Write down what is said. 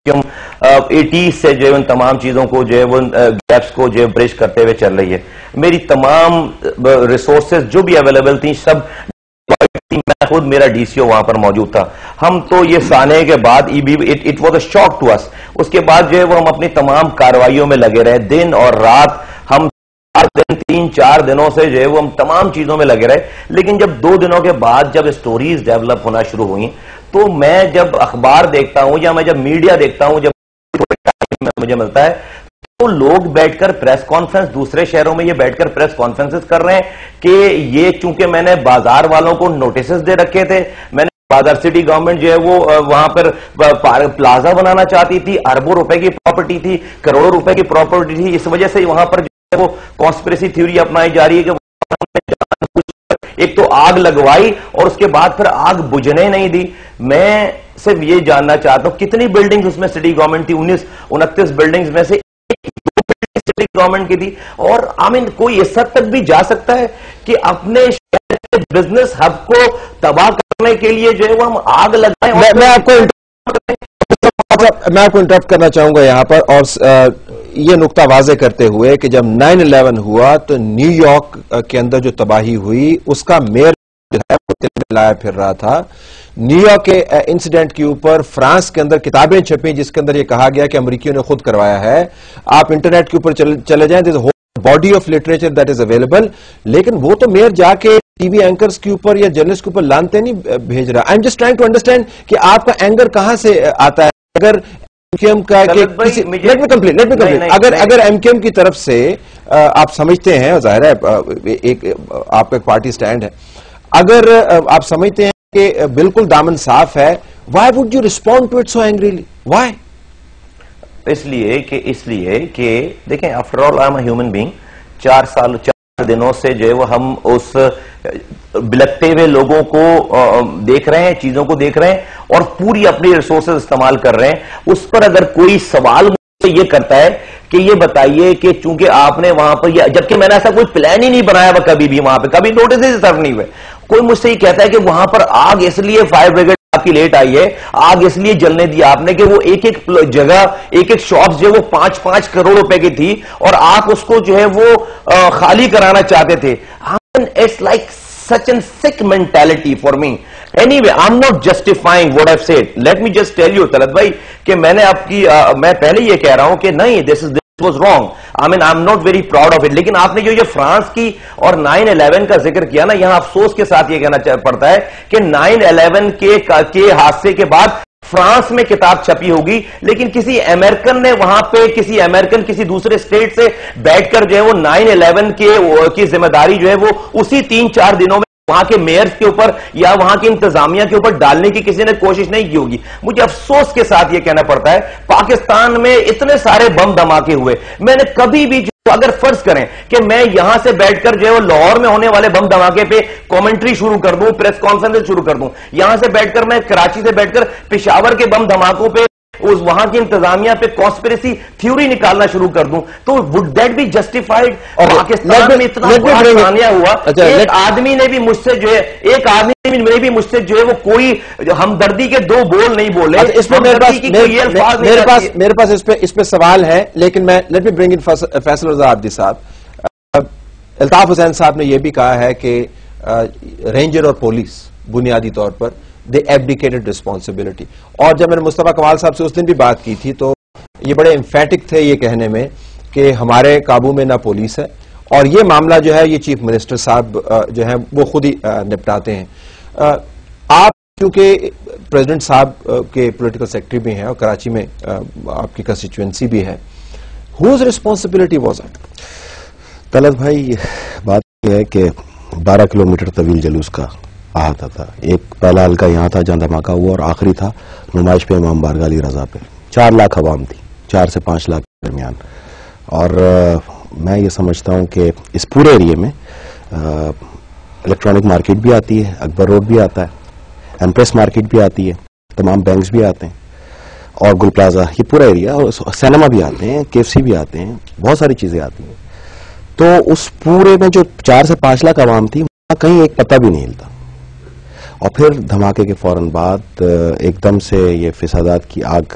ہم 80 سے جو ہے ان تمام چیزوں کو جو ہے وہ گیپس کو جو ہے برش کرتے ہوئے چل رہی ہے. میری تمام ریسورسز جو بھی اویلیبل تھیں سب میں خود میرا ڈی سی او وہاں پر موجود تھا. ہم تو یہ سانے کے بعد it was a shock to us. اس کے بعد جو ہے وہ ہم اپنی تمام کارروائیوں میں لگے رہے دن اور رات. ہم 3-4 دنوں سے جو ہے وہ ہم تمام چیزوں میں لگے رہے. لیکن جب 2 دنوں کے بعد جب سٹوریز ڈیولپ ہونا شروع ہوئی تو میں جب اخبار دیکھتا ہوں یا میں جب میڈیا دیکھتا ہوں, جب مجھے ملتا ہے تو لوگ بیٹھ کر پریس کانفرنس, دوسرے شہروں میں یہ بیٹھ کر پریس کانفرنسز کر رہے ہیں کہ یہ چونکہ میں نے بازار والوں کو نوٹسز دے رکھے تھے, میں نے بازار سٹی گورنمنٹ جو ہے وہ وہاں پر پلازا بنانا چاہتی تھی, اربوں روپے کی پراپرٹی تھی, کروڑوں روپے کی پراپرٹی تھی, اس وجہ سے وہاں پر جو ہے وہ کانسپریسی تھیوری اپنائی جا رہی ہے کہ ایک تو آگ لگوائی اور اس کے بعد پھر آگ بجھنے نہیں دی. میں صرف یہ جاننا چاہتا ہوں کتنی بلڈنگز اس میں سٹی گورنمنٹ تھی. 29 بلڈنگز میں سے سٹی گورنمنٹ کی تھی. اور آمین کوئی اس حد تک بھی جا سکتا ہے کہ اپنے شہر کے بزنس ہب کو تباہ کرنے کے لیے جو ہے وہ ہم آگ لگائیں. میں آپ کو انٹرپٹ کرنا چاہوں گا یہاں پر, اور یہ نقطہ واضح کرتے ہوئے کہ جب 9/11 ہوا تو نیو یارک کے اندر جو تباہی ہوئی اس کا میئر جو ہے وہ لایا پھر رہا تھا. نیو یارک کے انسیڈنٹ کے اوپر فرانس کے اندر کتابیں چھپیں جس کے اندر یہ کہا گیا کہ امریکیوں نے خود کروایا ہے. آپ انٹرنیٹ کے اوپر چلے جائیں, there is a body of literature that is available. لیکن وہ تو میئر جا کے ٹی وی اینکرز کے اوپر یا جرنلسٹ کے اوپر لانتے نہیں بھیج رہا. I am just trying to understand کہ آپ کا اینگر کہاں سے آتا ہے. اگر اگر ایم کیو ایم کی طرف سے آپ سمجھتے ہیں, ظاہر ہے آپ کا ایک پارٹی سٹینڈ ہے, اگر آپ سمجھتے ہیں کہ بالکل دامن صاف ہے, why would you respond to it so angrily? Why? اس لیے کہ دیکھیں after all I am a human being. 4 دنوں سے جو ہے وہ ہم اس بلکتے ہوئے لوگوں کو دیکھ رہے ہیں, چیزوں کو دیکھ رہے ہیں اور پوری اپنی ریسورسز استعمال کر رہے ہیں. اس پر اگر کوئی سوال مجھ سے یہ کرتا ہے کہ یہ بتائیے کہ چونکہ آپ نے وہاں پر, جبکہ میں نے ایسا کوئی پلان ہی نہیں بنایا ہوا کبھی بھی, وہاں پہ کبھی نوٹس ہی سرو نہیں ہوئے. کوئی مجھ سے یہ کہتا ہے کہ وہاں پر آگ اس لیے فائر بریگیڈ آپ کی لیٹ آئی ہے, آگ اس لیے جلنے دیا آپ نے کہ وہ ایک جگہ ایک شاپس جو ہے وہ 5 کروڑ روپے کی تھی اور آپ اس کو جو ہے وہ خالی کرانا چاہتے تھے. It's like such a sick mentality for me. Anyway, I'm not justifying what I've said. Let me just tell you, Talat بھائی, کہ میں پہلے یہ کہہ رہا ہوں کہ نہیں, this was wrong. I mean, I'm not very proud of it. لیکن آپ نے جو یہ فرانس کی اور 9/11 کا ذکر کیا نا, یہاں افسوس کے ساتھ یہ کہنا پڑتا ہے کہ 9/11 کے حادثے کے بعد فرانس میں کتاب چھپی ہوگی, لیکن کسی امریکن نے وہاں پہ کسی دوسرے اسٹیٹ سے بیٹھ کر جو ہے وہ 9/11 کی ذمہ داری جو ہے وہ اسی 3-4 دنوں میں وہاں کے میئرز کے اوپر یا وہاں کی انتظامیہ کے اوپر ڈالنے کی کسی نے کوشش نہیں کی ہوگی. مجھے افسوس کے ساتھ یہ کہنا پڑتا ہے پاکستان میں اتنے سارے بم دھماکے ہوئے, میں نے کبھی بھی اگر فرض کریں کہ میں یہاں سے بیٹھ کر جو ہے وہ لاہور میں ہونے والے بم دھماکے پہ کامنٹری شروع کر دوں, پریس کانفرنس شروع کر دوں, یہاں سے بیٹھ کر میں کراچی سے بیٹھ کر پشاور کے بم دھماکوں پہ وہاں کی انتظامیہ پہ کانسپریسی تھیوری نکالنا شروع کر دوں, تو would that be justified? Pakistan میں اتنا بڑا ہوا, ایک آدمی نے بھی مجھ سے جو ہے وہ کوئی ہمدردی کے 2 بول نہیں بولے. میرے پاس اس پہ سوال ہے, لیکن میں لیٹ می برنگ ان فیصل رضا عابدی صاحب. الطاف حسین صاحب نے یہ بھی کہا ہے کہ رینجر اور پولیس بنیادی طور پر they abdicated responsibility. اور جب میں نے مصطفیٰ کمال صاحب سے اس دن بھی بات کی تھی تو یہ بڑے امفیٹک تھے یہ کہنے میں کہ ہمارے قابو میں نہ پولیس ہے, اور یہ معاملہ جو ہے یہ چیف منسٹر صاحب جو ہیں وہ خود ہی نپٹاتے ہیں. آپ کیونکہ پریزیڈنٹ صاحب کے پولیٹیکل سیکرٹری بھی ہیں اور کراچی میں آپ کی کنسٹیچوئنسی بھی ہے, whose responsibility was it? Talat بھائی, بات یہ ہے کہ 12 کلومیٹر طویل جلوس کا احاطہ تھا. ایک پہلا حلقہ یہاں تھا جہاں دھماکہ ہوا, اور آخری تھا نمائش پہ امام بارگاہ علی رضا پہ. 4 لاکھ عوام تھی, 4 سے 5 لاکھ کے درمیان. اور میں یہ سمجھتا ہوں کہ اس پورے ایریے میں الیکٹرانک مارکیٹ بھی آتی ہے, اکبر روڈ بھی آتا ہے, ایمپریس مارکیٹ بھی آتی ہے, تمام بینکس بھی آتے ہیں, اور گل پلازا, یہ پورا ایریا, اور سینما بھی آتے ہیں, KFC بھی آتے ہیں, بہت ساری چیزیں آتی ہیں. تو اس پورے میں جو 4 سے 5 لاکھ عوام تھی وہاں کہیں ایک پتہ بھی نہیں ہلتا. اور پھر دھماکے کے فوراً بعد ایک دم سے یہ فسادات کی آگ